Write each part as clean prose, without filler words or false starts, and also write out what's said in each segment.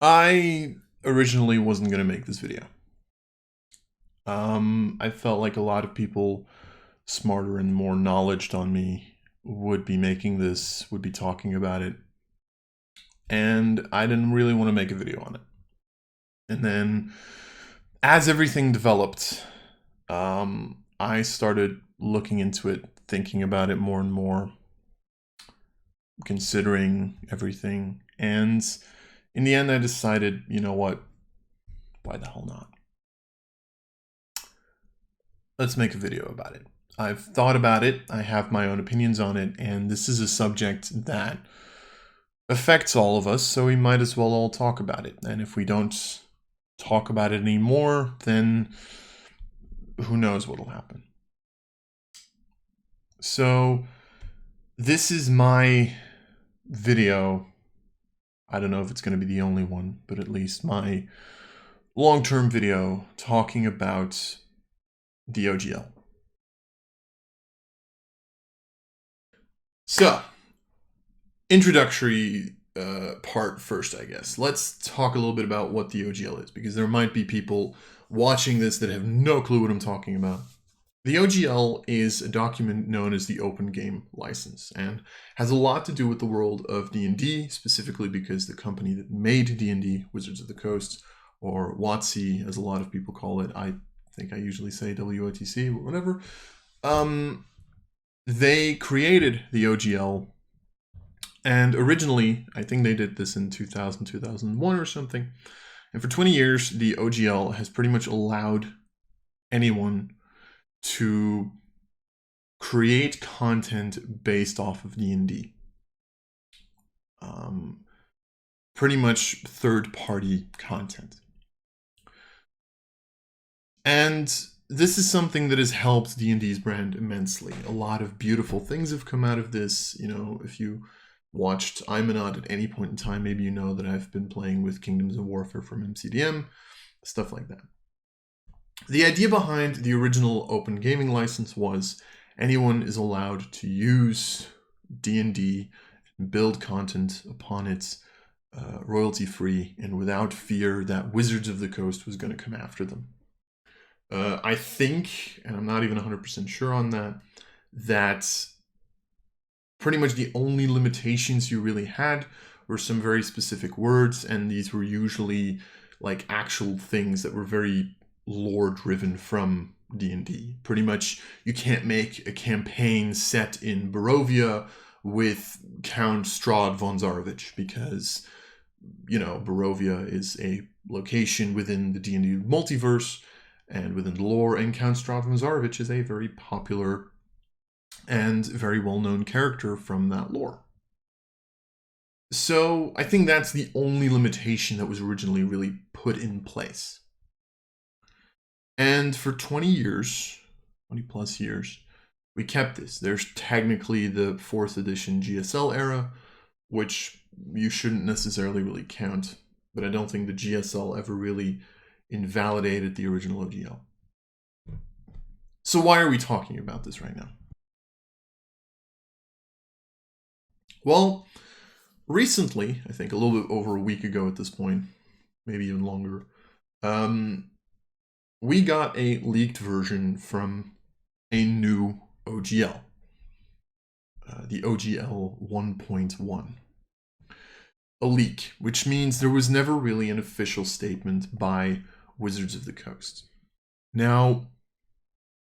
I originally wasn't going to make this video. I felt like a lot of people smarter and more knowledge on me would be making this, would be talking about it. And I didn't really want to make a video on it. And then as everything developed, I started looking into it, thinking about it more and more, considering everything. And in the end, I decided, you know what? Why the hell not? Let's make a video about it. I've thought about it, I have my own opinions on it, and this is a subject that affects all of us, so we might as well all talk about it. And if we don't talk about it anymore, then who knows what'll happen. So this is my video. I don't know if it's going to be the only one, but at least my long-term video talking about the OGL. So, introductory part first, I guess. Let's talk a little bit about what the OGL is, because there might be people watching this that have no clue what I'm talking about. The OGL is a document known as the Open Game License and has a lot to do with the world of D&D, specifically because the company that made D&D, Wizards of the Coast, or WotC as a lot of people call it, I think I usually say WOTC, or whatever, they created the OGL. And originally, I think they did this in 2000, 2001 or something. And for 20 years, the OGL has pretty much allowed anyone to create content based off of D&D. Pretty much third-party content. And this is something that has helped D&D's brand immensely. A lot of beautiful things have come out of this. You know, if you watched Imanot at any point in time, maybe you know that I've been playing with Kingdoms of Warfare from MCDM, stuff like that. The idea behind the original open gaming license was anyone is allowed to use D&D and build content upon it royalty-free and without fear that Wizards of the Coast was going to come after them. I think, and I'm not even 100% sure on that, that pretty much the only limitations you really had were some very specific words, and these were usually like actual things that were very lore driven from D&D. Pretty much you can't make a campaign set in Barovia with Count Strahd von Zarovich because, you know, Barovia is a location within the D&D multiverse and within the lore, and Count Strahd von Zarovich is a very popular and very well-known character from that lore. So I think that's the only limitation that was originally really put in place. And for 20 years, 20 plus years, we kept this. There's technically the 4th edition GSL era, which you shouldn't necessarily really count, but I don't think the GSL ever really invalidated the original OGL. So why are we talking about this right now? Well, recently, I think a little bit over a week ago at this point, maybe even longer, we got a leaked version from a new OGL, the OGL 1.1. A leak, which means there was never really an official statement by Wizards of the Coast. Now,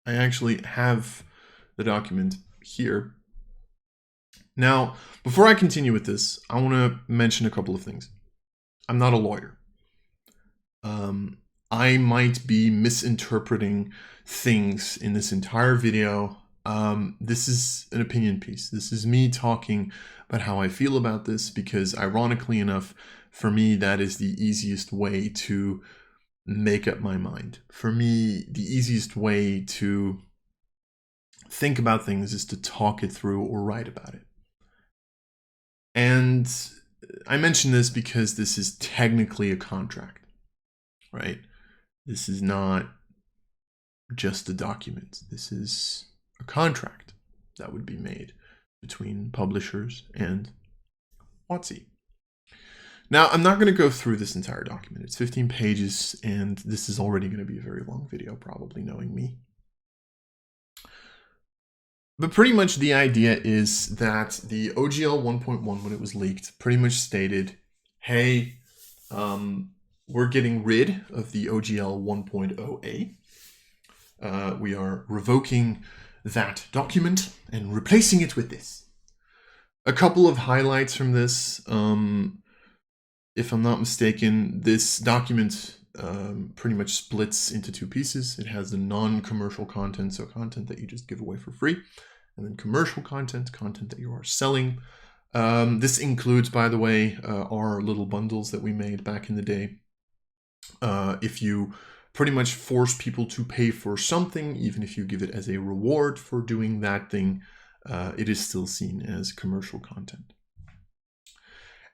I actually have the document here. Now, before I continue with this, I want to mention a couple of things. I'm not a lawyer. I might be misinterpreting things in this entire video. This is an opinion piece. This is me talking about how I feel about this because, ironically enough, for me, that is the easiest way to make up my mind. For me, the easiest way to think about things is to talk it through or write about it. And I mention this because this is technically a contract, right? This is not just a document. This is a contract that would be made between publishers and WotC. Now, I'm not going to go through this entire document. It's 15 pages, and this is already going to be a very long video, probably knowing me. But pretty much the idea is that the OGL 1.1, when it was leaked, pretty much stated, hey, we're getting rid of the OGL 1.0a. We are revoking that document and replacing it with this. A couple of highlights from this. If I'm not mistaken, this document pretty much splits into two pieces. It has the non-commercial content, so content that you just give away for free, and then commercial content, content that you are selling. This includes, by the way, our little bundles that we made back in the day. If you pretty much force people to pay for something, even if you give it as a reward for doing that thing, it is still seen as commercial content.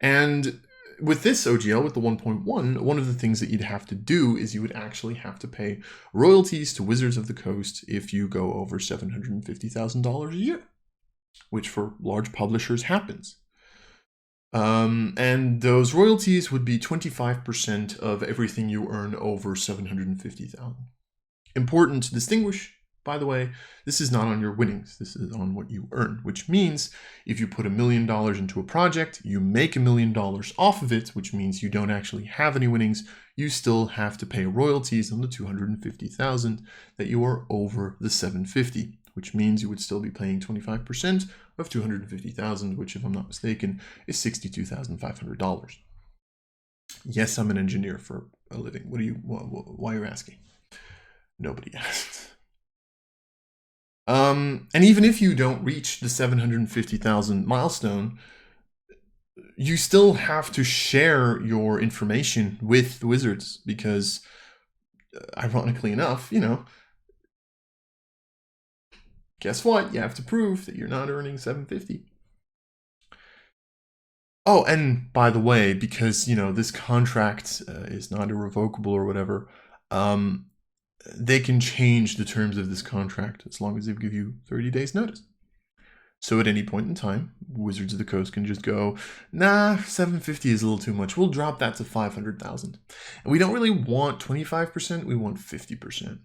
And with this OGL, with the 1.1, one of the things that you'd have to do is you would actually have to pay royalties to Wizards of the Coast if you go over $750,000 a year, which for large publishers happens. And those royalties would be 25% of everything you earn over $750,000. Important to distinguish, by the way, this is not on your winnings. This is on what you earn, which means if you put $1 million into a project, you make $1 million off of it, which means you don't actually have any winnings. You still have to pay royalties on the $250,000 that you are over the $750,000, which means you would still be paying 25% of $250,000, which, if I'm not mistaken, is $62,500. Yes, I'm an engineer for a living. Why are you asking? Nobody asked. And even if you don't reach the 750,000 milestone, you still have to share your information with the Wizards because, ironically enough, guess what? You have to prove that you're not earning 750. Oh, and by the way, because, this contract is not irrevocable or whatever, they can change the terms of this contract as long as they give you 30 days notice. So at any point in time, Wizards of the Coast can just go, nah, 750 is a little too much. We'll drop that to 500,000. And we don't really want 25%, we want 50%.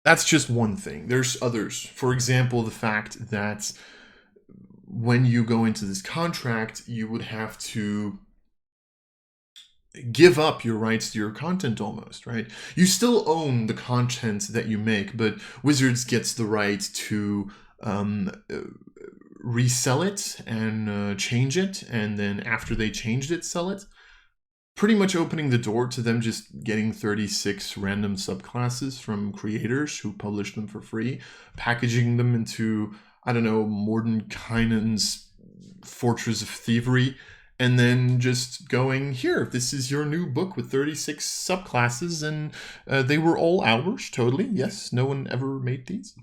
That's just one thing. There's others. For example, the fact that when you go into this contract, you would have to give up your rights to your content almost, right? You still own the content that you make, but Wizards gets the right to resell it and change it, and then after they changed it, sell it, pretty much opening the door to them just getting 36 random subclasses from creators who publish them for free, packaging them into, I don't know, Mordenkainen's Fortress of Thievery, and then just going, here, this is your new book with 36 subclasses, and they were all ours, totally. Yes, no one ever made these.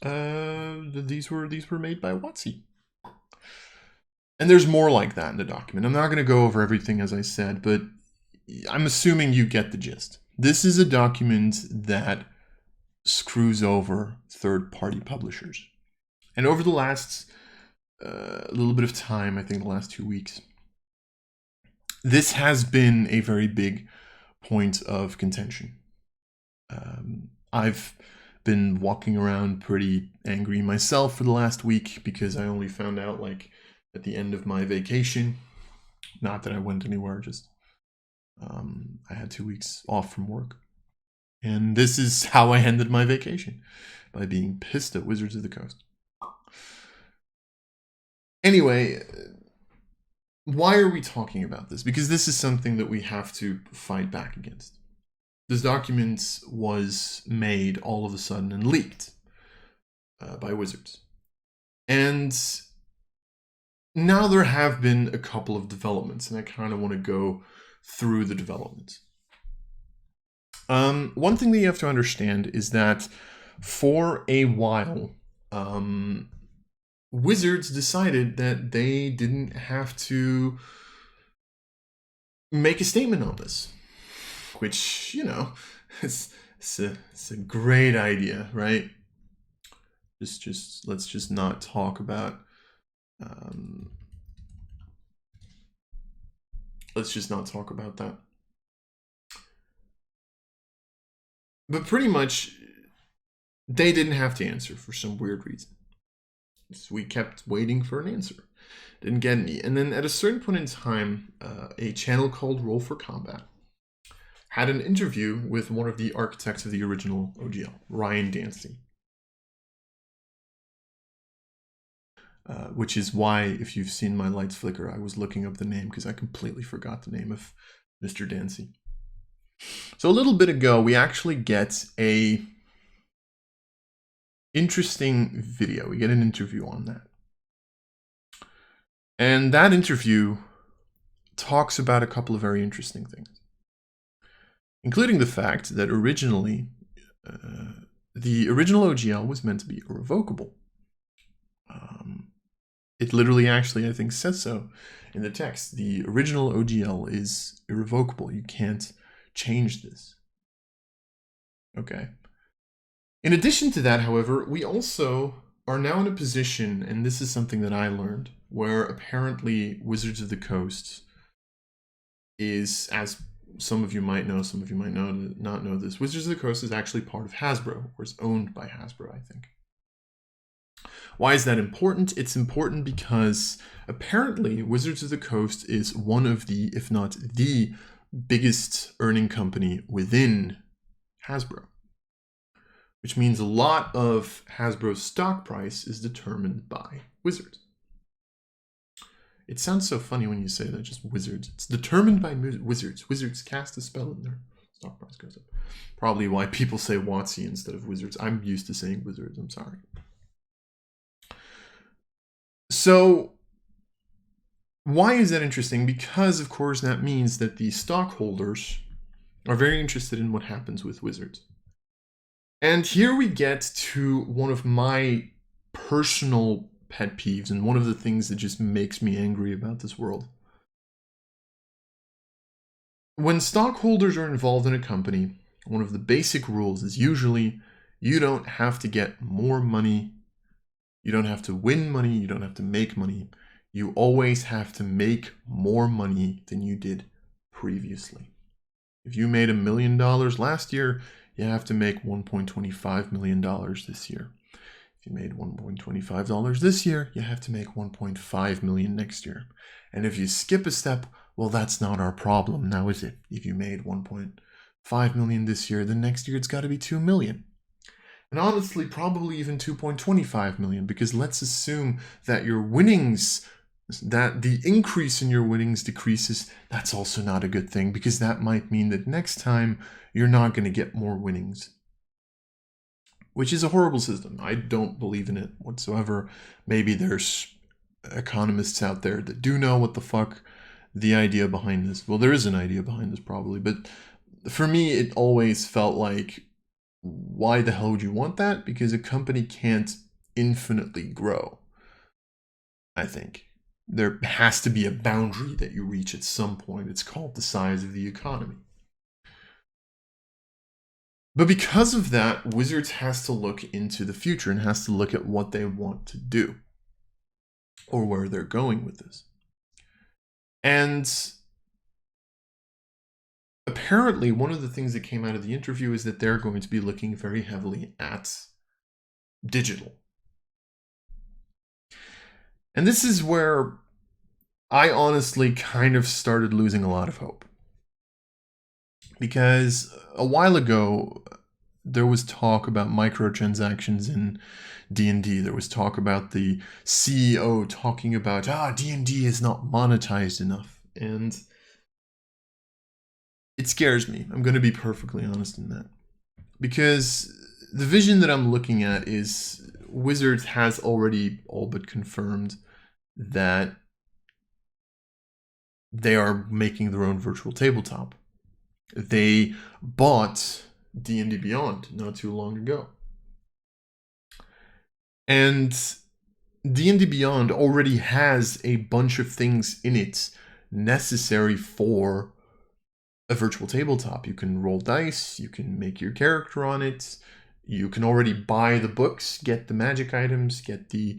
These were made by WotC. And there's more like that in the document. I'm not going to go over everything, as I said, but I'm assuming you get the gist. This is a document that screws over third-party publishers. And over the last little bit of time, I think the last 2 weeks, this has been a very big point of contention. I've been walking around pretty angry myself for the last week because I only found out at the end of my vacation. Not that I went anywhere, just I had 2 weeks off from work. And this is how I ended my vacation, by being pissed at Wizards of the Coast. Anyway, why are we talking about this? Because this is something that we have to fight back against. This document was made all of a sudden and leaked by Wizards. And now there have been a couple of developments, and I kind of want to go through the developments. One thing that you have to understand is that for a while, Wizards decided that they didn't have to make a statement on this, which, it's a great idea, right? Let's just not talk about Let's just not talk about that. But pretty much, they didn't have to answer for some weird reason. So we kept waiting for an answer. Didn't get any. And then at a certain point in time, a channel called Roll for Combat had an interview with one of the architects of the original OGL, Ryan Dancy. Which is why, if you've seen my lights flicker, I was looking up the name because I completely forgot the name of Mr. Dancy. So a little bit ago, we actually get a interesting video. We get an interview on that. And that interview talks about a couple of very interesting things, including the fact that originally, the original OGL was meant to be irrevocable. It literally actually, I think, says so in the text. The original OGL is irrevocable. You can't change this. Okay. In addition to that, however, we also are now in a position, and this is something that I learned, where apparently Wizards of the Coast is, as some of you might know, some of you might not know this, Wizards of the Coast is actually part of Hasbro, or is owned by Hasbro, I think. Why is that important? It's important because apparently Wizards of the Coast is one of the, if not the biggest earning company within Hasbro, which means a lot of Hasbro's stock price is determined by Wizards. It sounds so funny when you say that, just Wizards. It's determined by Wizards. Wizards cast a spell and their stock price goes up. Probably why people say WotC instead of Wizards. I'm used to saying Wizards, I'm sorry. So why is that interesting? Because, of course, that means that the stockholders are very interested in what happens with Wizards. And here we get to one of my personal pet peeves and one of the things that just makes me angry about this world. When stockholders are involved in a company, one of the basic rules is usually you don't have to get more money. You don't have to win money. You don't have to make money. You always have to make more money than you did previously. If you made $1 million last year, you have to make $1.25 million this year. If you made $1.25 this year, you have to make $1.5 million next year. And if you skip a step, well, that's not our problem now, is it? If you made $1.5 million this year, then next year it's got to be $2 million. And honestly, probably even $2.25 million, because let's assume that your winnings, that the increase in your winnings decreases. That's also not a good thing, because that might mean that next time you're not going to get more winnings, which is a horrible system. I don't believe in it whatsoever. Maybe there's economists out there that do know what the fuck the idea behind this. Well, there is an idea behind this probably, but for me, it always felt like, why the hell would you want that? Because a company can't infinitely grow. I think there has to be a boundary that you reach at some point. It's called the size of the economy. But because of that, Wizards has to look into the future and has to look at what they want to do or where they're going with this. And apparently, one of the things that came out of the interview is that they're going to be looking very heavily at digital. And this is where I honestly kind of started losing a lot of hope. Because a while ago, there was talk about microtransactions in D&D. There was talk about the CEO talking about, D&D is not monetized enough. And it scares me. I'm going to be perfectly honest in that. Because the vision that I'm looking at is Wizards has already all but confirmed that they are making their own virtual tabletop. They bought D&D Beyond not too long ago. And D&D Beyond already has a bunch of things in it necessary for a virtual tabletop. You can roll dice, you can make your character on it, you can already buy the books, get the magic items, get the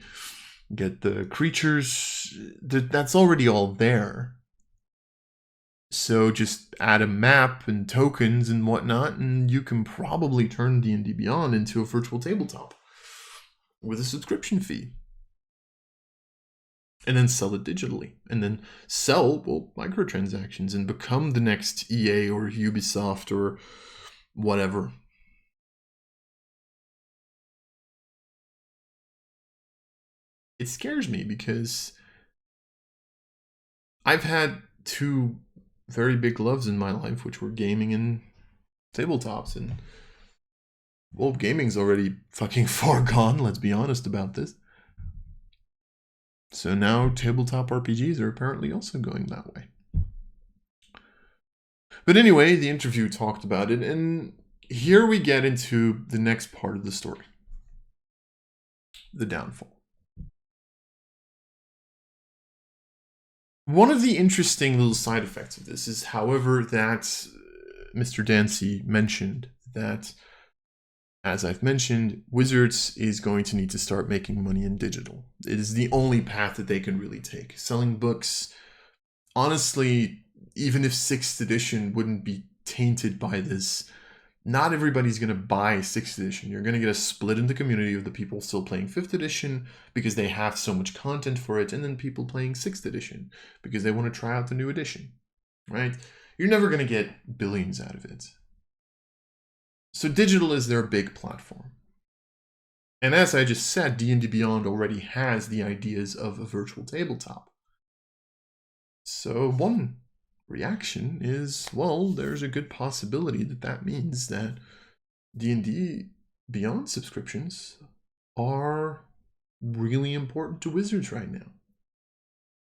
creatures. That's already all there. So just add a map and tokens and whatnot, and you can probably turn D&D Beyond into a virtual tabletop with a subscription fee. And then sell it digitally. And then sell, well, microtransactions and become the next EA or Ubisoft or whatever. It scares me because I've had two very big loves in my life, which were gaming and tabletops. And, well, gaming's already fucking far gone, let's be honest about this. So now tabletop RPGs are apparently also going that way. But anyway, the interview talked about it, and here we get into the next part of the story. The downfall. One of the interesting little side effects of this is, however, that Mr. Dancy mentioned that, as I've mentioned, Wizards is going to need to start making money in digital. It is the only path that they can really take. Selling books, honestly, even if 6th edition wouldn't be tainted by this, not everybody's going to buy 6th edition. You're going to get a split in the community of the people still playing 5th edition because they have so much content for it, and then people playing 6th edition because they want to try out the new edition, right? You're never going to get billions out of it. So digital is their big platform. And as I just said, D&D Beyond already has the ideas of a virtual tabletop. So one reaction is, well, there's a good possibility that that means that D&D Beyond subscriptions are really important to Wizards right now.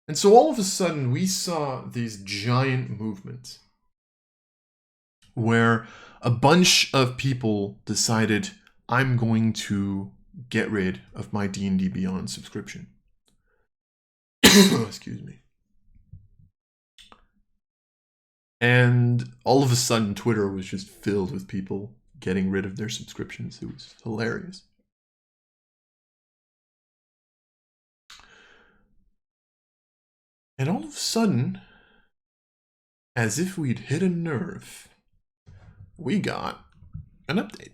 And so all of a sudden we saw these giant movements where a bunch of people decided, I'm going to get rid of my D&D Beyond subscription. Excuse me. And all of a sudden, Twitter was just filled with people getting rid of their subscriptions. It was hilarious. And all of a sudden, as if we'd hit a nerve, we got an update.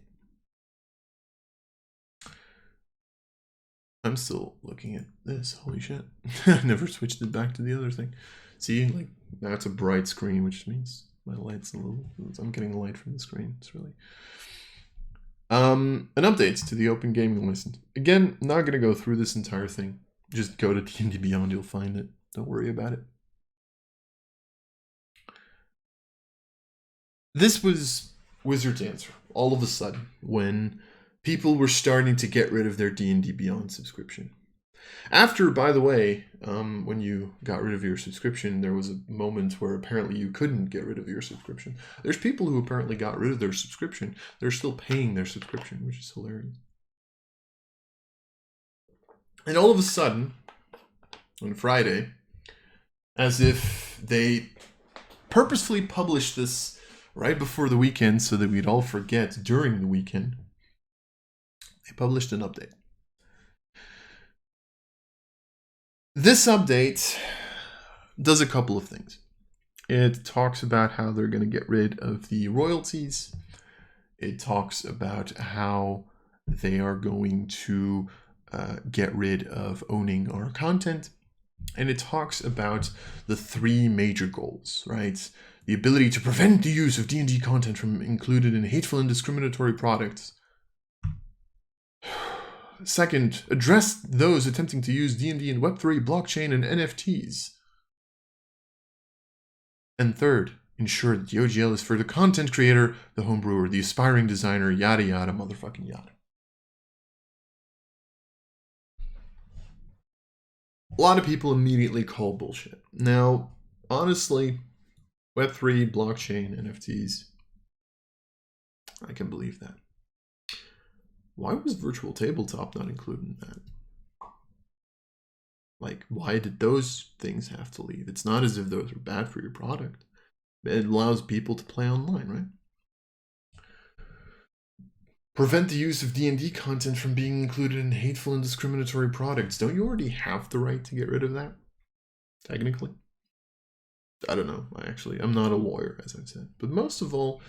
I'm still looking at this. Holy shit. I never switched it back to the other thing. See, like, now it's a bright screen, which means my light's a little... I'm getting the light from the screen. It's really... an update to the Open Gaming License. Again, not going to go through this entire thing. Just go to D&D Beyond, you'll find it. Don't worry about it. This was Wizards' answer, all of a sudden, when people were starting to get rid of their D&D Beyond subscription. After, by the way, when you got rid of your subscription, there was a moment where apparently you couldn't get rid of your subscription. There's people who apparently got rid of their subscription. They're still paying their subscription, which is hilarious. And all of a sudden, on Friday, as if they purposefully published this right before the weekend so that we'd all forget during the weekend, they published an update. This update does a couple of things. It talks about how they're going to get rid of the royalties. It talks about how they are going to get rid of owning our content. And it talks about the 3 major goals, right? The ability to prevent the use of D&D content from included in hateful and discriminatory products. Second, address those attempting to use D&D and Web3, blockchain, and NFTs. And third, ensure that the OGL is for the content creator, the homebrewer, the aspiring designer, yada yada, motherfucking yada. A lot of people immediately call bullshit. Now, honestly, Web3, blockchain, NFTs, I can believe that. Why was virtual tabletop not included in that? Like, why did those things have to leave? It's not as if those are bad for your product. It allows people to play online, right? Prevent the use of D&D content from being included in hateful and discriminatory products. Don't you already have the right to get rid of that? Technically. I don't know, I'm not a lawyer, as I've said. But most of all,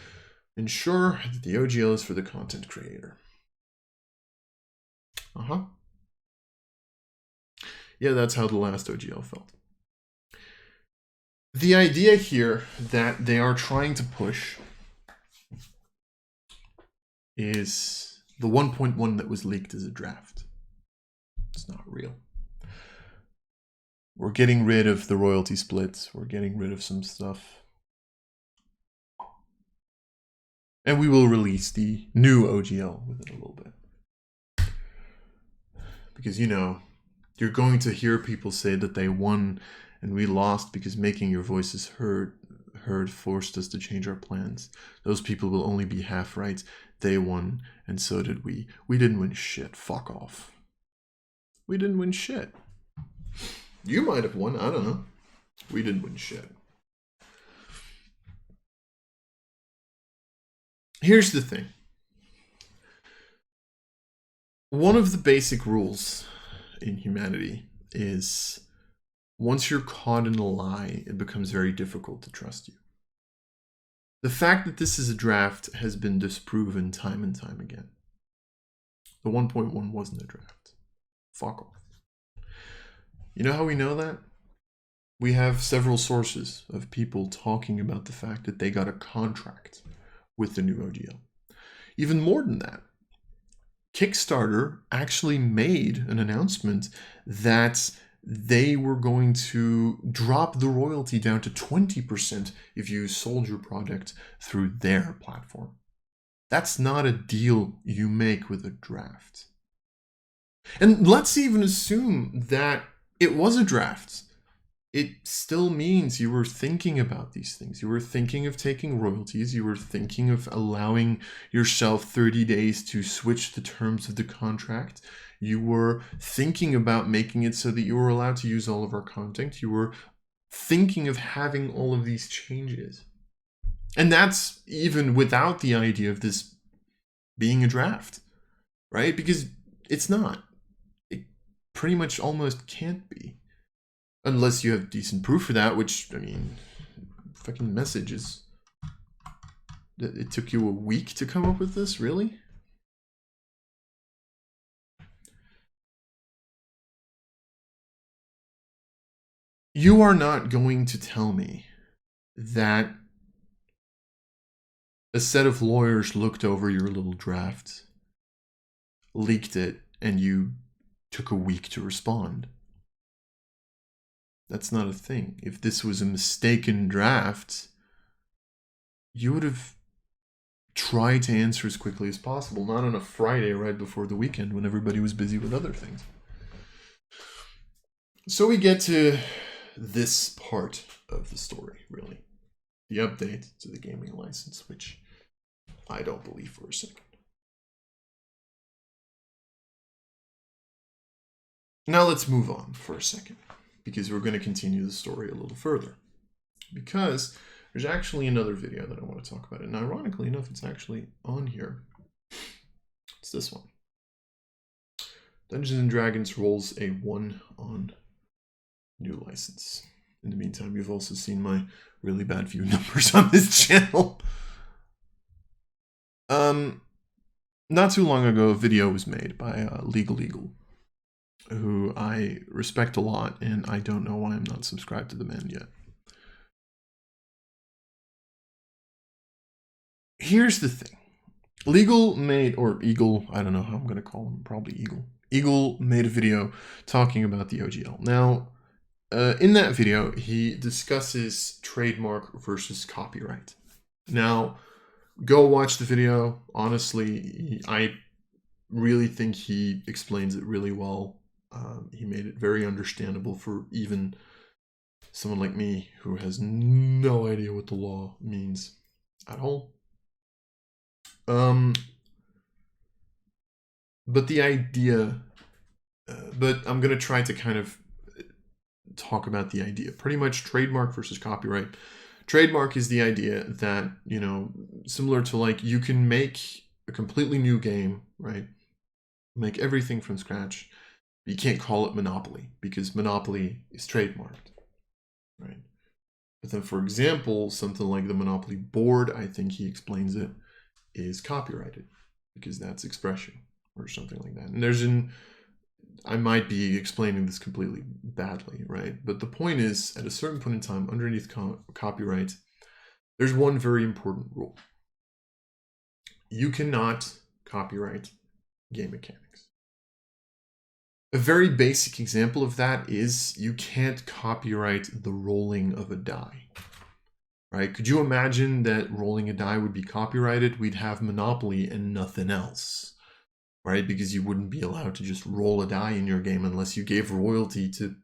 ensure that the OGL is for the content creator. Yeah, that's how the last OGL felt. The idea here that they are trying to push is the 1.1 that was leaked as a draft. It's not real. We're getting rid of the royalty splits. We're getting rid of some stuff. And we will release the new OGL within a little bit. Because, you know, you're going to hear people say that they won and we lost because making your voices heard forced us to change our plans. Those people will only be half right. They won, and so did we. We didn't win shit. Fuck off. We didn't win shit. You might have won. I don't know. We didn't win shit. Here's the thing. One of the basic rules in humanity is once you're caught in a lie, it becomes very difficult to trust you. The fact that this is a draft has been disproven time and time again. The 1.1 wasn't a draft. Fuck off. You know how we know that? We have several sources of people talking about the fact that they got a contract with the new OGL. Even more than that, Kickstarter actually made an announcement that they were going to drop the royalty down to 20% if you sold your product through their platform. That's not a deal you make with a draft. And let's even assume that it was a draft. It still means you were thinking about these things. You were thinking of taking royalties. You were thinking of allowing yourself 30 days to switch the terms of the contract. You were thinking about making it so that you were allowed to use all of our content. You were thinking of having all of these changes. And that's even without the idea of this being a draft, right? Because it's not. It pretty much almost can't be. Unless you have decent proof for that, which, I mean, fucking messages. It took you a week to come up with this, really? You are not going to tell me that a set of lawyers looked over your little draft, leaked it, and you took a week to respond. That's not a thing. If this was a mistaken draft, you would have tried to answer as quickly as possible, not on a Friday right before the weekend when everybody was busy with other things. So we get to this part of the story, really. The update to the gaming license, which I don't believe for a second. Now let's move on for a second, because we're going to continue the story a little further. Because there's actually another video that I want to talk about. And ironically enough, it's actually on here. It's this one. Dungeons & Dragons rolls a 1 on new license. In the meantime, you've also seen my really bad view numbers on this channel. Not too long ago, a video was made by Legal Eagle, who I respect a lot, and I don't know why I'm not subscribed to the man yet. Here's the thing. Legal made, or Eagle, I don't know how I'm going to call him, probably Eagle. Eagle made a video talking about the OGL. Now, in that video, he discusses trademark versus copyright. Now, go watch the video. Honestly, I really think he explains it really well. He made it very understandable for even someone like me who has no idea what the law means at all. But the idea, but I'm going to try to kind of talk about the idea. Pretty much trademark versus copyright. Trademark is the idea that, you know, similar to like you can make a completely new game, right? Make everything from scratch. You can't call it Monopoly because Monopoly is trademarked, right? But then, for example, something like the Monopoly board, I think he explains it, is copyrighted because that's expression or something like that. And I might be explaining this completely badly, right? But the point is, at a certain point in time, underneath copyright, there's one very important rule. You cannot copyright game mechanics. A very basic example of that is you can't copyright the rolling of a die, right? Could you imagine that rolling a die would be copyrighted? We'd have Monopoly and nothing else, right? Because you wouldn't be allowed to just roll a die in your game unless you gave royalty to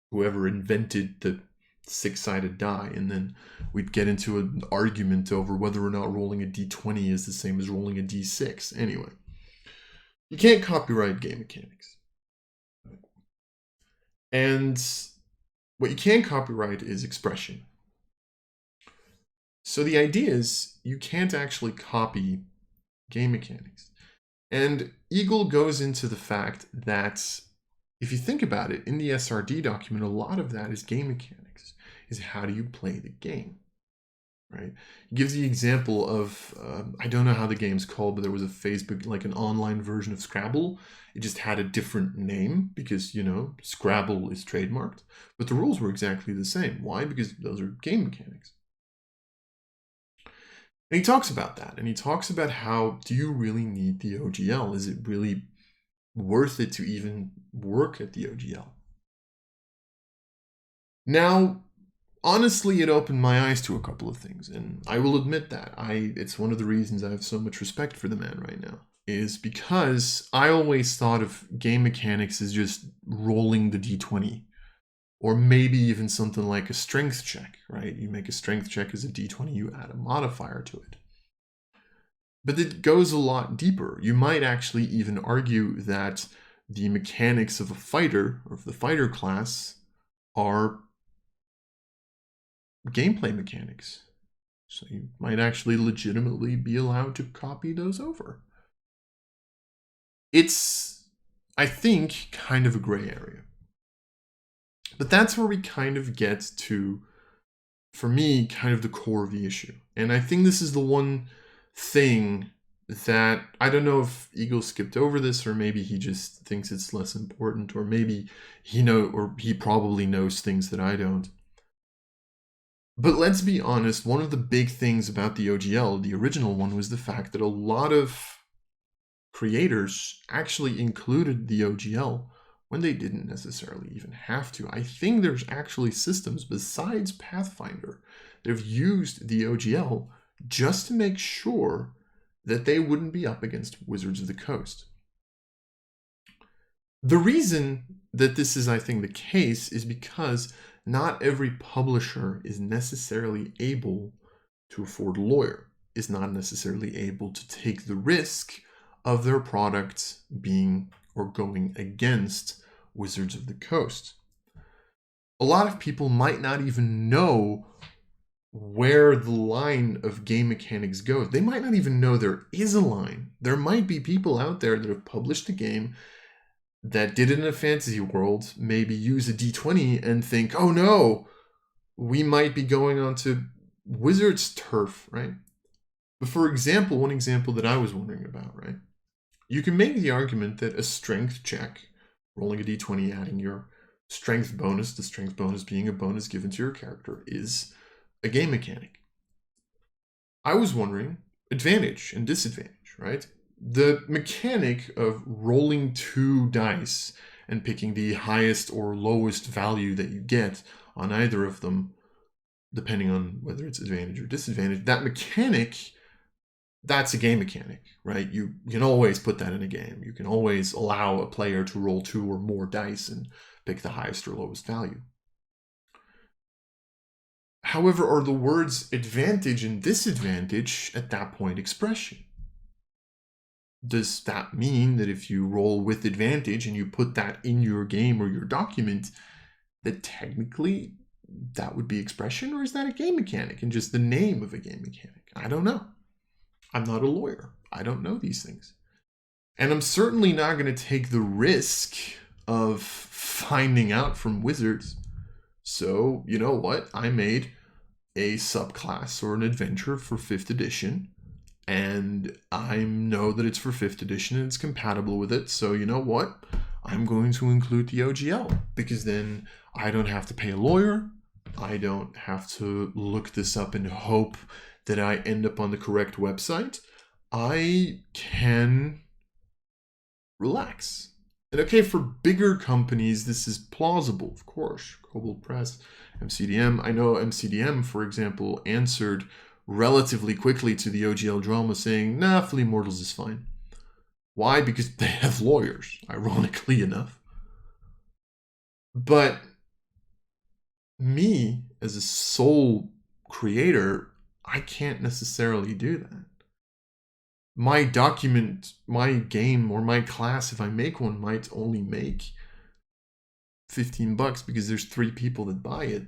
whoever invented the six-sided die, and then we'd get into an argument over whether or not rolling a d20 is the same as rolling a d6. Anyway, you can't copyright game mechanics. And what you can copyright is expression. So the idea is you can't actually copy game mechanics. And Eagle goes into the fact that if you think about it, in the SRD document, a lot of that is game mechanics, is how do you play the game, right? He gives the example of, I don't know how the game's called, but there was a Facebook, like an online version of Scrabble. It just had a different name because, you know, Scrabble is trademarked, but the rules were exactly the same. Why? Because those are game mechanics. And he talks about that, and he talks about how, do you really need the OGL? Is it really worth it to even work at the OGL? Now, honestly, it opened my eyes to a couple of things, and I will admit that. It's one of the reasons I have so much respect for the man right now, is because I always thought of game mechanics as just rolling the d20, or maybe even something like a strength check, right? You make a strength check as a d20, you add a modifier to it. But it goes a lot deeper. You might actually even argue that the mechanics of a fighter, or of the fighter class, are gameplay mechanics. So you might actually legitimately be allowed to copy those over. It's, I think, kind of a gray area. But that's where we kind of get to, for me, kind of the core of the issue. And I think this is the one thing that, I don't know if Eagle skipped over this, or maybe he just thinks it's less important, or maybe he probably knows things that I don't. But let's be honest, one of the big things about the OGL, the original one, was the fact that a lot of creators actually included the OGL when they didn't necessarily even have to. I think there's actually systems besides Pathfinder that have used the OGL just to make sure that they wouldn't be up against Wizards of the Coast. The reason that this is, I think, the case is because not every publisher is necessarily able to afford a lawyer, is not necessarily able to take the risk of their product being or going against Wizards of the Coast. A lot of people might not even know where the line of game mechanics goes. They might not even know there is a line. There might be people out there that have published a game that did it in a fantasy world, maybe use a d20 and think, oh no, we might be going onto Wizards turf, right? But for example, one example that I was wondering about, right? You can make the argument that a strength check, rolling a d20, adding your strength bonus, the strength bonus being a bonus given to your character, is a game mechanic. I was wondering, advantage and disadvantage, right? The mechanic of rolling 2 dice and picking the highest or lowest value that you get on either of them, depending on whether it's advantage or disadvantage, that mechanic, that's a game mechanic, right? You can always put that in a game. You can always allow a player to roll 2 or more dice and pick the highest or lowest value. However, are the words advantage and disadvantage at that point expression? Does that mean that if you roll with advantage and you put that in your game or your document, that technically that would be expression? Or is that a game mechanic and just the name of a game mechanic? I don't know. I'm not a lawyer. I don't know these things. And I'm certainly not going to take the risk of finding out from Wizards. So, you know what? I made a subclass or an adventure for 5th edition, and I know that it's for 5th edition and it's compatible with it, so you know what? I'm going to include the OGL, because then I don't have to pay a lawyer. I don't have to look this up and hope that I end up on the correct website. I can relax. And okay, for bigger companies, this is plausible, of course. Kobold Press, MCDM. I know MCDM, for example, answered relatively quickly to the OGL drama saying, nah, Flea Mortals is fine. Why? Because they have lawyers, ironically enough. But me, as a sole creator, I can't necessarily do that. My document, my game, or my class, if I make one, might only make $15 because there's 3 people that buy it.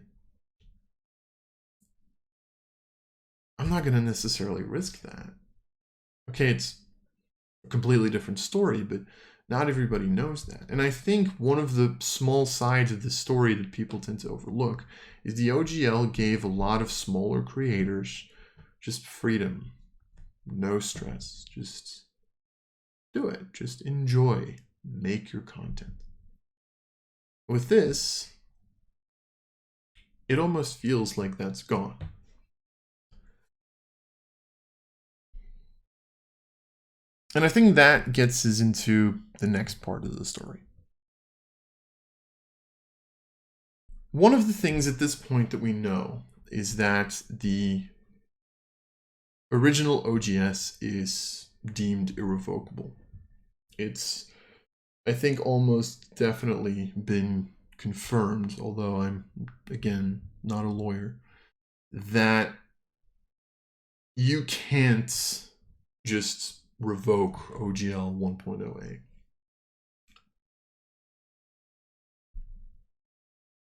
I'm not going to necessarily risk that. Okay, it's a completely different story, but not everybody knows that. And I think one of the small sides of the story that people tend to overlook is the OGL gave a lot of smaller creators just freedom, no stress, just do it, just enjoy, make your content. With this, it almost feels like that's gone. And I think that gets us into the next part of the story. One of the things at this point that we know is that the original OGS is deemed irrevocable. It's, I think, almost definitely been confirmed, although I'm, again, not a lawyer, that you can't just revoke OGL 1.0a.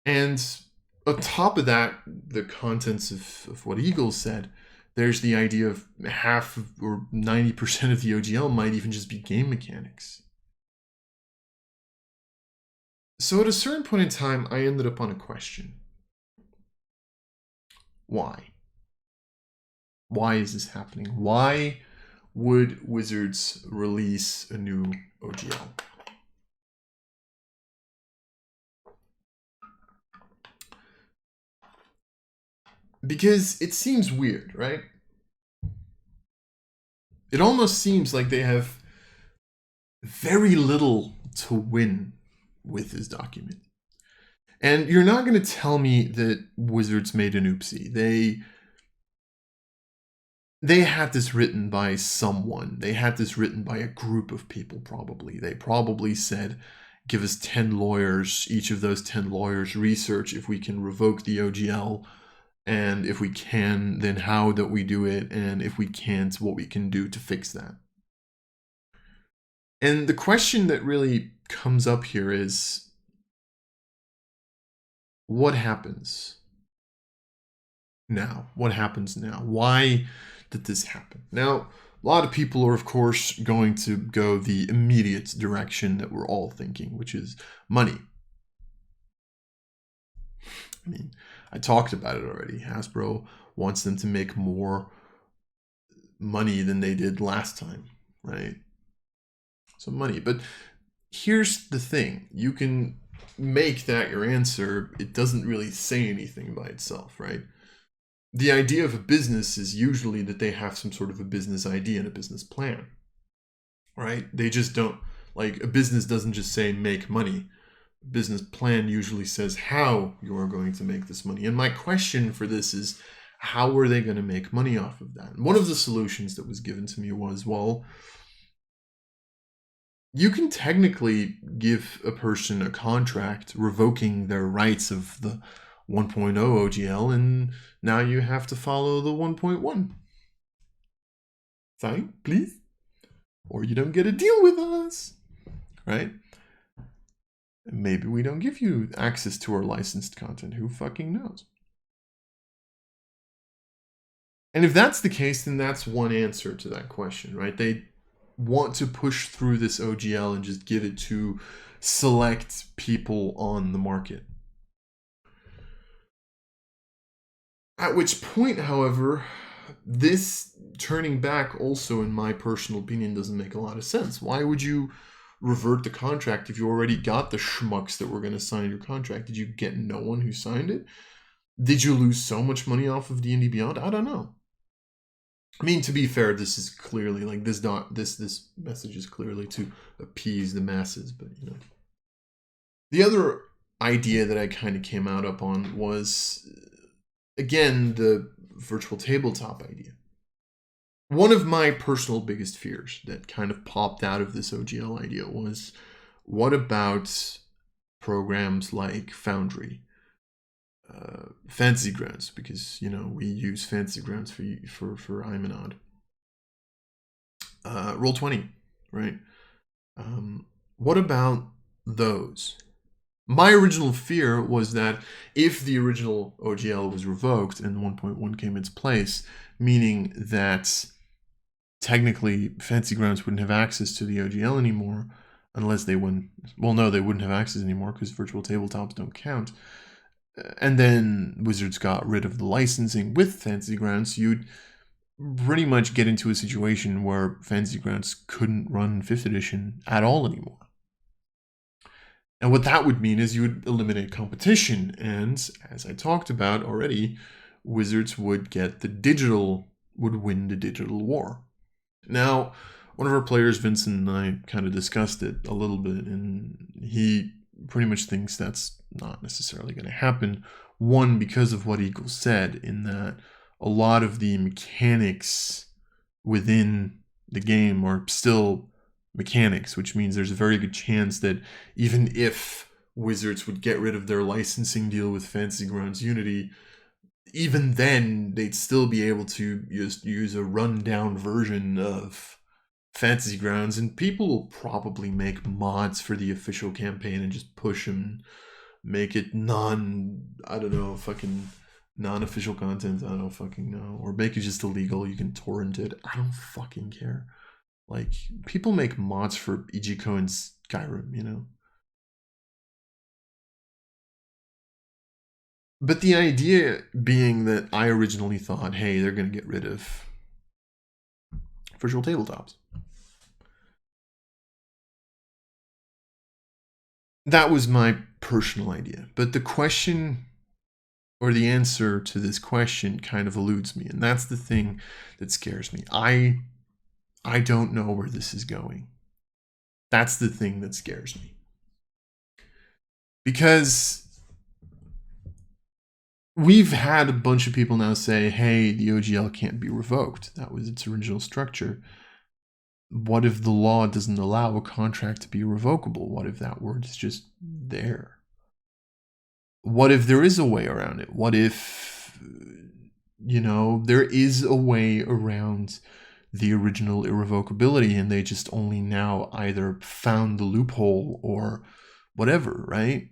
And on top of that, the contents of what Eagle said, there's the idea of half or 90% of the OGL might even just be game mechanics. So at a certain point in time, I ended up on a question. Why? Why is this happening? Why would Wizards release a new OGL? Because it seems weird, right? It almost seems like they have very little to win with this document. And you're not going to tell me that Wizards made an oopsie. They had this written by someone. They had this written by a group of people, probably. They probably said, give us 10 lawyers. Each of those 10 lawyers research if we can revoke the OGL. And if we can, then how that we do it. And if we can't, what we can do to fix that. And the question that really comes up here is, what happens now? What happens now? Why did this happen? Now, a lot of people are, of course, going to go the immediate direction that we're all thinking, which is money. I mean, I talked about it already. Hasbro wants them to make more money than they did last time, right? So money. But here's the thing. You can make that your answer. It doesn't really say anything by itself, right? The idea of a business is usually that they have some sort of a business idea and a business plan, right? They just don't, like, a business doesn't just say make money. A business plan usually says how you are going to make this money. And my question for this is, how are they going to make money off of that? And one of the solutions that was given to me was, well, you can technically give a person a contract revoking their rights of the 1.0 OGL, and now you have to follow the 1.1. Sign, please. Or you don't get a deal with us, right? Maybe we don't give you access to our licensed content. Who fucking knows? And if that's the case, then that's one answer to that question, right? They want to push through this OGL and just give it to select people on the market. At which point, however, this turning back also, in my personal opinion, doesn't make a lot of sense. Why would you revert the contract if you already got the schmucks that were going to sign your contract? Did you get no one who signed it? Did you lose so much money off of D&D Beyond? I don't know. I mean, to be fair, this is clearly like this message is clearly to appease the masses, but you know. The other idea that I kind of came out up on was, again, the virtual tabletop idea. One of my personal biggest fears that kind of popped out of this OGL idea was, what about programs like Foundry, Fantasy Grounds, because you know we use Fantasy Grounds for Imanod, Roll20, right? What about those? My original fear was that if the original OGL was revoked and 1.1 came into place, meaning that technically Fantasy Grounds wouldn't have access to the OGL anymore unless they wouldn't. Well, no, they wouldn't have access anymore because virtual tabletops don't count. And then Wizards got rid of the licensing with Fantasy Grounds, you'd pretty much get into a situation where Fantasy Grounds couldn't run 5th edition at all anymore. And what that would mean is you would eliminate competition, and as I talked about already, Wizards would win the digital war. Now, one of our players, Vincent, and I kind of discussed it a little bit, and he pretty much thinks that's not necessarily going to happen. One, because of what Eagle said, in that a lot of the mechanics within the game are still mechanics, which means there's a very good chance that even if Wizards would get rid of their licensing deal with Fantasy Grounds Unity, even then they'd still be able to just use a rundown version of Fantasy Grounds, and people will probably make mods for the official campaign and just push them, make it non-official content. I don't fucking know. Or make it just illegal. You can torrent it. I don't fucking care. Like, people make mods for Ijiko and Skyrim, you know? But the idea being that I originally thought, hey, they're going to get rid of virtual tabletops. That was my personal idea. But the question, or the answer to this question, kind of eludes me. And that's the thing that scares me. I don't know where this is going. That's the thing that scares me. Because we've had a bunch of people now say, hey, the OGL can't be revoked. That was its original structure. What if the law doesn't allow a contract to be revocable? What if that word is just there? What if there is a way around it? What if, you know, there is a way around the original irrevocability and they just only now either found the loophole or whatever, right?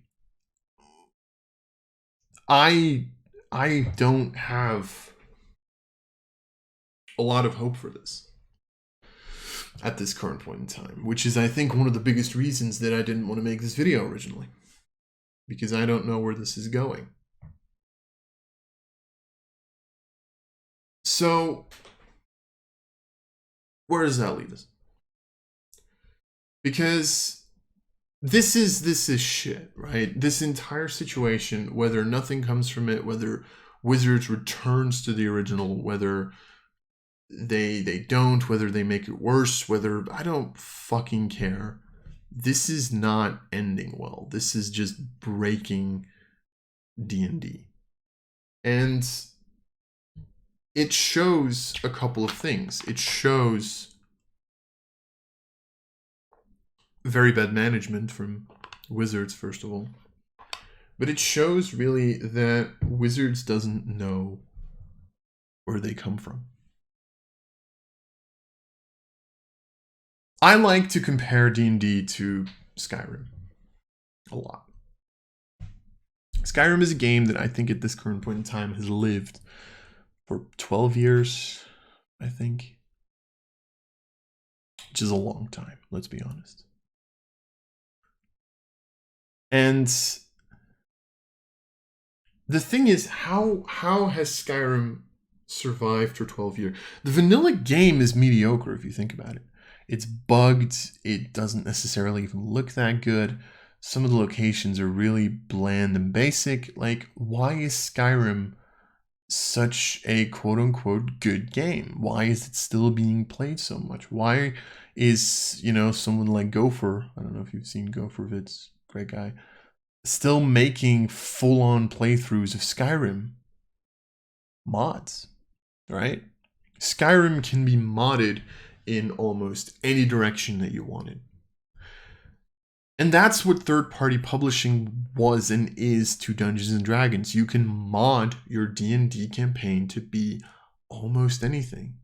I don't have a lot of hope for this at this current point in time, which is, I think, one of the biggest reasons that I didn't want to make this video originally, because I don't know where this is going. So, where does that leave us? Because this is shit, right? This entire situation, whether nothing comes from it, whether Wizards returns to the original, whether they don't, whether they make it worse, whether, I don't fucking care. This is not ending well. This is just breaking D&D. And it shows a couple of things. It shows very bad management from Wizards, first of all. But it shows really that Wizards doesn't know where they come from. I like to compare D&D to Skyrim a lot. Skyrim is a game that I think at this current point in time has lived for 12 years, I think. Which is a long time, let's be honest. And The thing is, how has Skyrim survived for 12 years? The vanilla game is mediocre if you think about it. It's bugged, it doesn't necessarily even look that good. Some of the locations are really bland and basic. Like, why is Skyrim such a quote unquote good game? Why is it still being played so much? Why is, someone like Gopher, I don't know if you've seen Gopher vids, great guy, still making full-on playthroughs of Skyrim mods, right? Skyrim can be modded in almost any direction that you wanted. And that's what third-party publishing was and is to Dungeons and Dragons. You can mod your D&D campaign to be almost anything.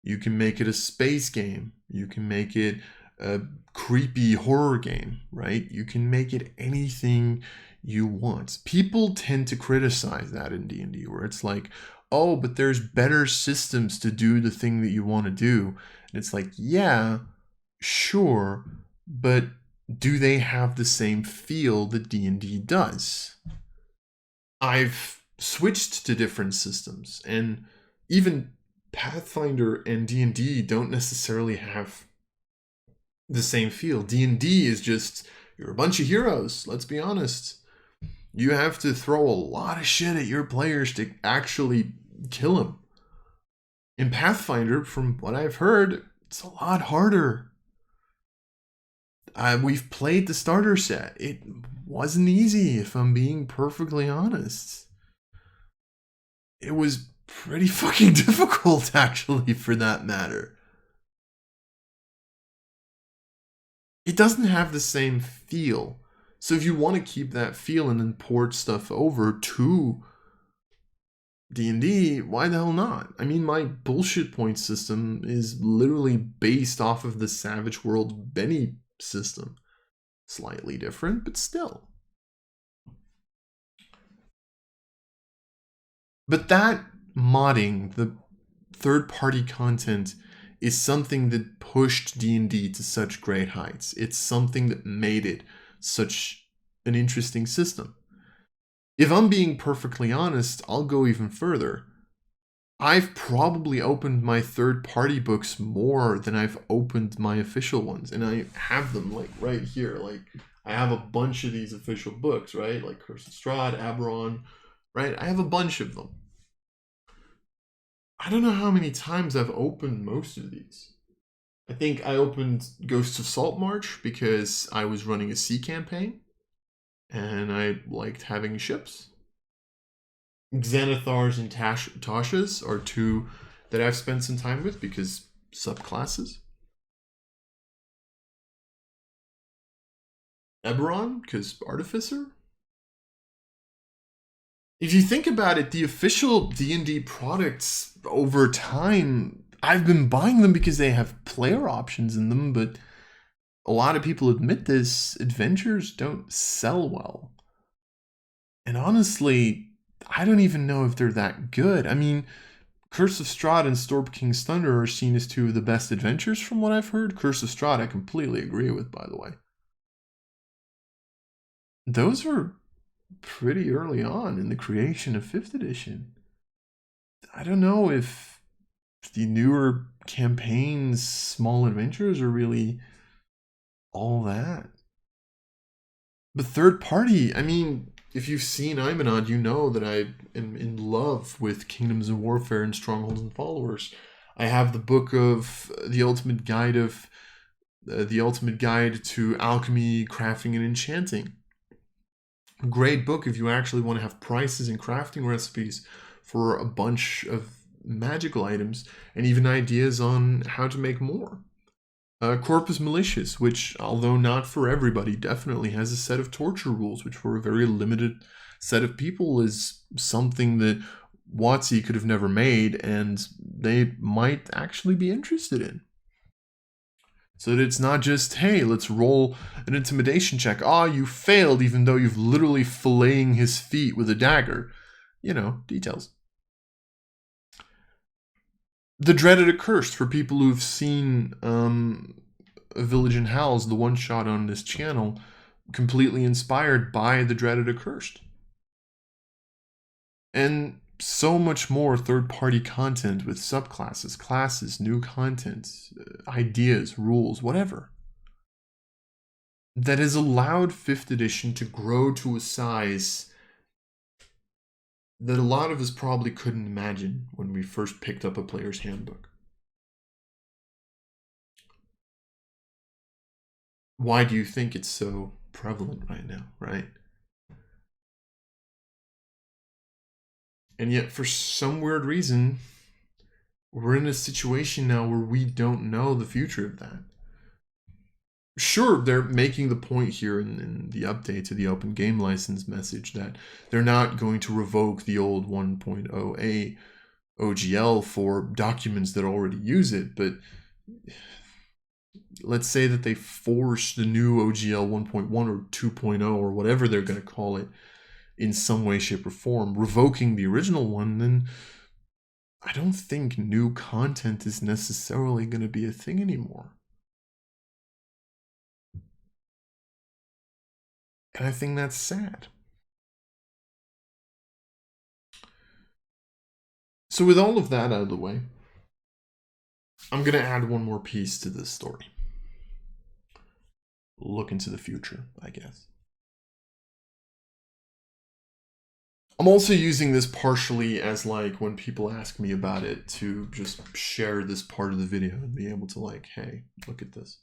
You can make it a space game. You can make it a creepy horror game, right? You can make it anything you want. People tend to criticize that in D&D, where it's like, oh, but there's better systems to do the thing that you want to do. And it's like, yeah, sure, but do they have the same feel that D&D does? I've switched to different systems, and even Pathfinder and D&D don't necessarily have the same feel. D&D is just, you're a bunch of heroes, let's be honest. You have to throw a lot of shit at your players to actually kill them. In Pathfinder, from what I've heard, it's a lot harder. We've played the starter set. It wasn't easy, if I'm being perfectly honest. It was pretty fucking difficult, actually, for that matter. It doesn't have the same feel. So if you want to keep that feel and then port stuff over to D&D, why the hell not? I mean, my bullshit point system is literally based off of the Savage World Benny system. Slightly different, but still. But that modding, the third-party content, is something that pushed D&D to such great heights. It's something that made it such an interesting system. If I'm being perfectly honest, I'll go even further. I've probably opened my third-party books more than I've opened my official ones. And I have them, like, right here. Like, I have a bunch of these official books, right? Like Curse of Strahd, Aberon, right? I have a bunch of them. I don't know how many times I've opened most of these. I think I opened Ghosts of Saltmarsh because I was running a sea campaign and I liked having ships. Xanathars and Tashas are two that I've spent some time with because subclasses. Eberron, because Artificer. If you think about it, the official D&D products over time, I've been buying them because they have player options in them, but a lot of people admit this, adventures don't sell well. And honestly, I don't even know if they're that good. I mean, Curse of Strahd and Storm King's Thunder are seen as two of the best adventures from what I've heard. Curse of Strahd I completely agree with, by the way. Those were pretty early on in the creation of 5th edition. I don't know if the newer campaigns, small adventures are really all that. But third party, I mean, if you've seen Imanod, you know that I am in love with Kingdoms of Warfare and Strongholds and Followers. I have the book of the Ultimate Guide to Alchemy, Crafting, and Enchanting. A great book if you actually want to have prices and crafting recipes for a bunch of magical items and even ideas on how to make more. Corpus Malicious, which, although not for everybody, definitely has a set of torture rules, which for a very limited set of people is something that WotC could have never made, and they might actually be interested in. So that it's not just, hey, let's roll an intimidation check. Ah, you failed even though you've literally filleting his feet with a dagger. You know, details. The Dreaded Accursed, for people who've seen A Village in Howls, the one-shot on this channel, completely inspired by The Dreaded Accursed. and so much more third-party content with subclasses, classes, new content, ideas, rules, whatever, that has allowed 5th edition to grow to a size that a lot of us probably couldn't imagine when we first picked up a player's handbook. Why do you think it's so prevalent right now, right? And yet, for some weird reason, we're in a situation now where we don't know the future of that. Sure, they're making the point here in the update to the open game license message that they're not going to revoke the old 1.0a OGL for documents that already use it, but let's say that they force the new OGL 1.1 or 2.0 or whatever they're going to call it in some way, shape, or form, revoking the original one, then I don't think new content is necessarily going to be a thing anymore. And I think that's sad. So with all of that out of the way, I'm going to add one more piece to this story. Look into the future, I guess. I'm also using this partially as like when people ask me about it to just share this part of the video and be able to like, hey, look at this.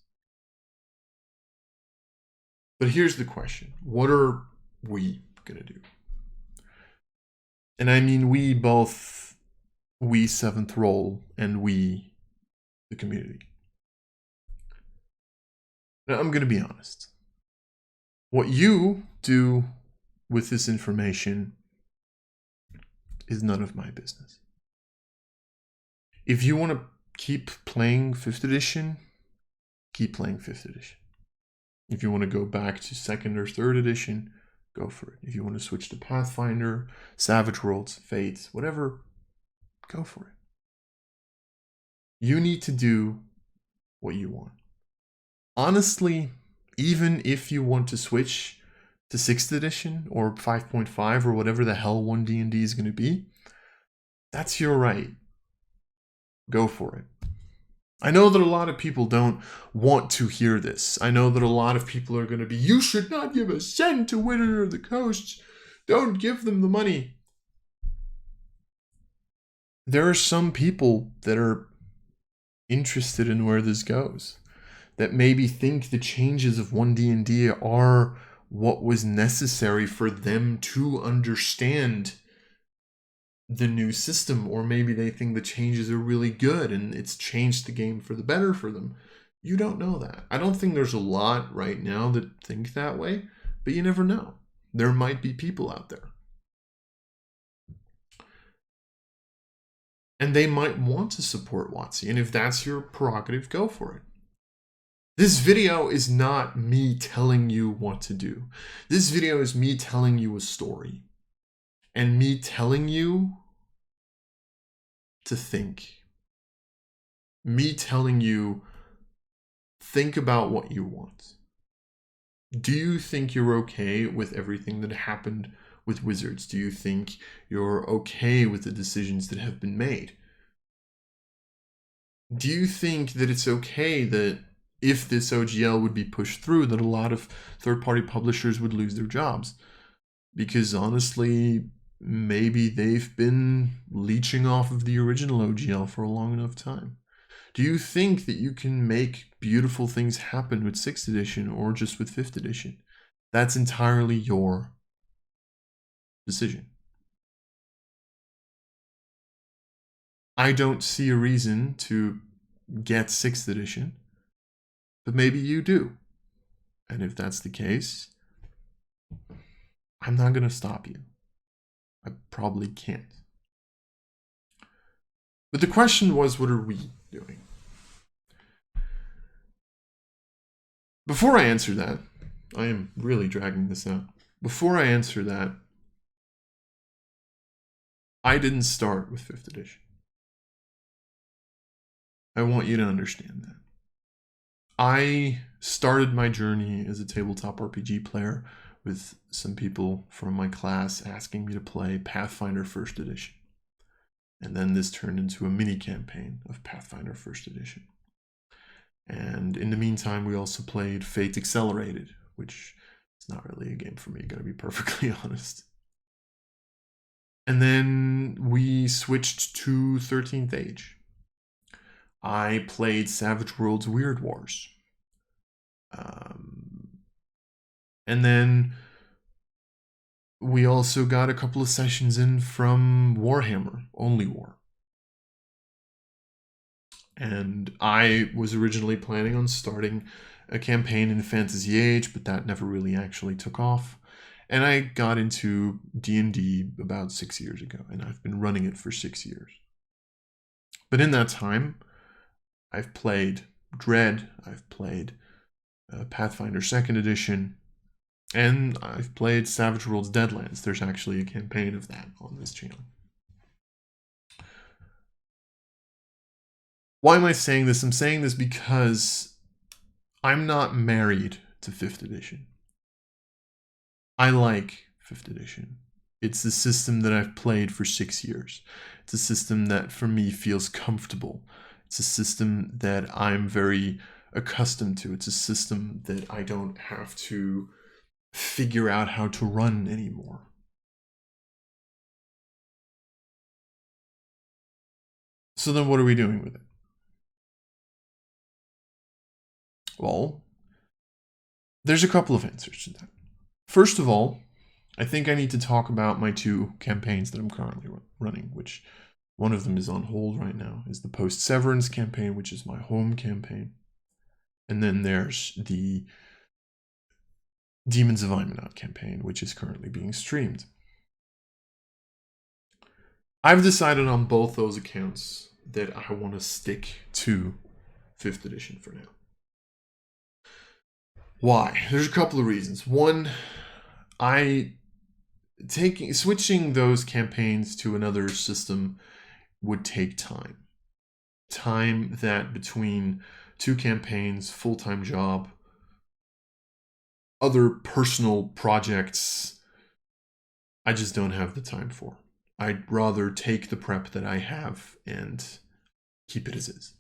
But here's the question. What are we going to do? And I mean we both, we 7thRoll and we, the community. Now, I'm going to be honest. What you do with this information is none of my business. If you want to keep playing 5th edition, keep playing 5th edition. If you want to go back to 2nd or 3rd edition, go for it. If you want to switch to Pathfinder, Savage Worlds, Fates, whatever, go for it. You need to do what you want. Honestly, even if you want to switch to 6th edition or 5.5 or whatever the hell 1D&D is going to be, that's your right. Go for it. I know that a lot of people don't want to hear this. I know that a lot of people are going to be, you should not give a cent to Wizard of the Coast. Don't give them the money. There are some people that are interested in where this goes, that maybe think the changes of 1D&D are what was necessary for them to understand the new system, or maybe they think the changes are really good and it's changed the game for the better for them. You don't know that. I don't think there's a lot right now that think that way, but you never know. There might be people out there. And they might want to support WotC, and if that's your prerogative, go for it. This video is not me telling you what to do. This video is me telling you a story. And me telling you to think. Me telling you, think about what you want. Do you think you're okay with everything that happened with Wizards? Do you think you're okay with the decisions that have been made? Do you think that it's okay that if this OGL would be pushed through, that a lot of third-party publishers would lose their jobs? Because honestly, maybe they've been leeching off of the original OGL for a long enough time. Do you think that you can make beautiful things happen with 6th edition or just with 5th edition? That's entirely your decision. I don't see a reason to get 6th edition, but maybe you do. And if that's the case, I'm not going to stop you. I probably can't. But the question was, what are we doing? Before I answer that, I am really dragging this out. Before I answer that, I didn't start with 5th edition. I want you to understand that. I started my journey as a tabletop RPG player with some people from my class asking me to play Pathfinder 1st Edition. And then this turned into a mini campaign of Pathfinder 1st Edition. And in the meantime, we also played Fate Accelerated, which is not really a game for me, gotta be perfectly honest. And then we switched to 13th Age. I played Savage Worlds Weird Wars. And then we also got a couple of sessions in from Warhammer, Only War. And I was originally planning on starting a campaign in Fantasy Age, but that never really actually took off. And I got into D&D about 6 years ago, and I've been running it for 6 years. But in that time, I've played Dread, I've played Pathfinder 2nd Edition, and I've played Savage Worlds Deadlands. There's actually a campaign of that on this channel. Why am I saying this? I'm saying this because I'm not married to 5th Edition. I like 5th Edition. It's the system that I've played for 6 years. It's a system that for me feels comfortable. It's a system that I'm very accustomed to. It's a system that I don't have to figure out how to run anymore. So then what are we doing with it? Well, there's a couple of answers to that. First of all, I think I need to talk about my 2 campaigns that I'm currently running, which one of them is on hold right now, is the Post-Severance campaign, which is my home campaign. And then there's the Demons of Imanot campaign, which is currently being streamed. I've decided on both those accounts that I want to stick to 5th Edition for now. Why? There's a couple of reasons. One, switching those campaigns to another system would take time. Time that between 2 campaigns, full-time job, other personal projects, I just don't have the time for. I'd rather take the prep that I have and keep it as is.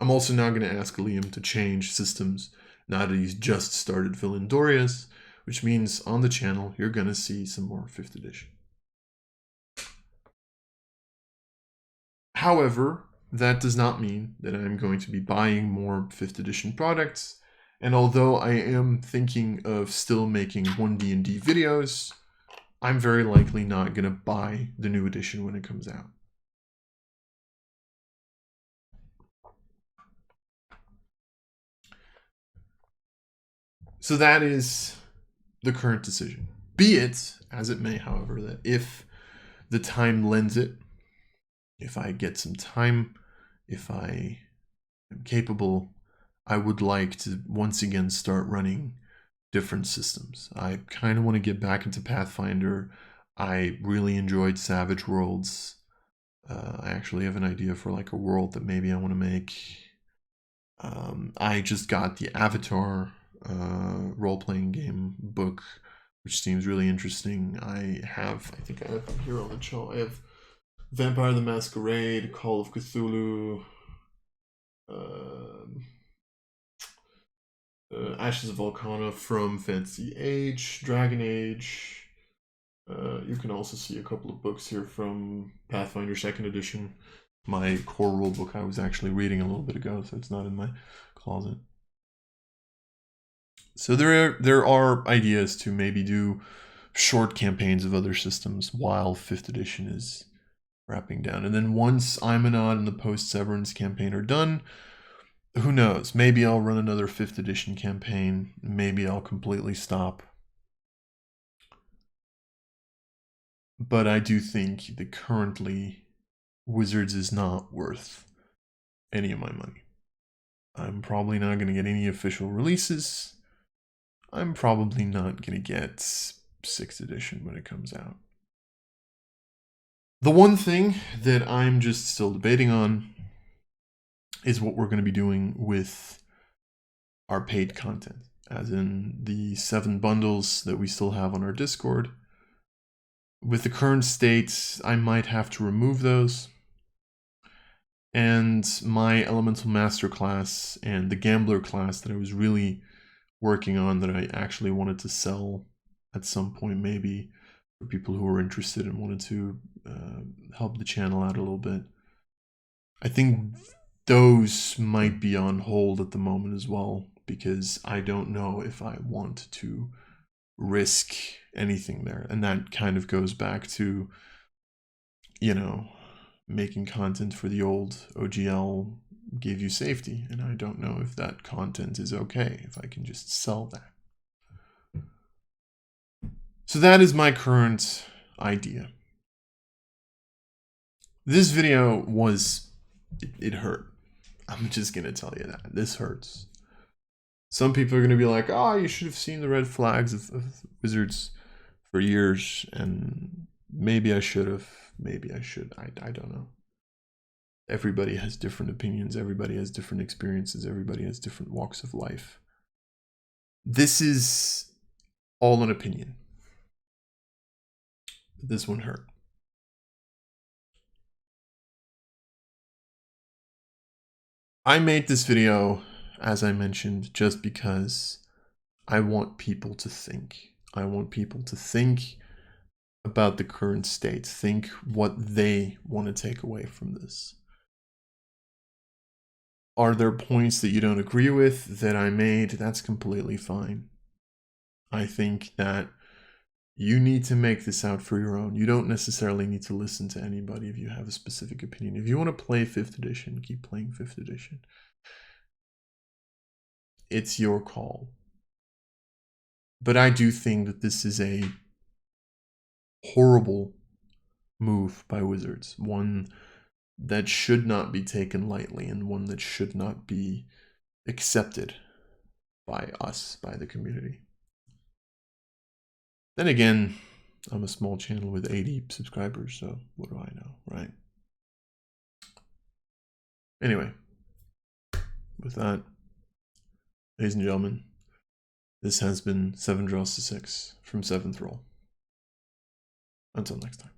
I'm also now going to ask Liam to change systems now that he's just started Villendorias, which means on the channel you're going to see some more 5th Edition. However, that does not mean that I'm going to be buying more 5th Edition products, and although I am thinking of still making 1D&D videos, I'm very likely not going to buy the new edition when it comes out. So that is the current decision. Be it as it may, however, that if the time lends it, if I get some time, if I am capable, I would like to once again start running different systems. I kind of want to get back into Pathfinder. I really enjoyed Savage Worlds. I actually have an idea for like a world that maybe I want to make. I just got the Avatar role-playing game book, which seems really interesting. I think I have them here on the channel. I have Vampire the Masquerade, Call of Cthulhu, Ashes of Volcana from Fantasy Age, Dragon Age. You can also see a couple of books here from Pathfinder 2nd Edition. My core rule book I was actually reading a little bit ago, so it's not in my closet. So there are ideas to maybe do short campaigns of other systems while 5th Edition is wrapping down. And then once Imanot and the Post-Severance campaign are done, who knows? Maybe I'll run another 5th Edition campaign. Maybe I'll completely stop. But I do think that currently Wizards is not worth any of my money. I'm probably not going to get any official releases. I'm probably not going to get 6th Edition when it comes out. The one thing that I'm just still debating on is what we're going to be doing with our paid content. as in the 7 bundles that we still have on our Discord. With the current state, I might have to remove those. And my Elemental Master class and the Gambler class that I was really working on, that I actually wanted to sell at some point, maybe for people who were interested and wanted to help the channel out a little bit. I think those might be on hold at the moment as well, because I don't know if I want to risk anything there. And that kind of goes back to, you know, making content for the old OGL gave you safety, and I don't know if that content is okay, if I can just sell that. So that is my current idea. This video was, it hurt. I'm just gonna tell you that. This hurts. Some people are gonna be like, oh, you should have seen the red flags of Wizards for years, and maybe I should have, maybe I should, I don't know. Everybody has different opinions, everybody has different experiences, everybody has different walks of life. This is all an opinion. This one hurt. I made this video, as I mentioned, just because I want people to think. I want people to think about the current state, think what they want to take away from this. Are there points that you don't agree with that I made? That's completely fine. I think that you need to make this out for your own. You don't necessarily need to listen to anybody if you have a specific opinion. If you want to play 5th edition, keep playing 5th edition. It's your call. But I do think that this is a horrible move by Wizards. One that should not be taken lightly, and one that should not be accepted by us, by the community. Then again, I'm a small channel with 80 subscribers, so what do I know, right? Anyway, with that, ladies and gentlemen, this has been 7 draws to 6 from 7thRoll. Until next time.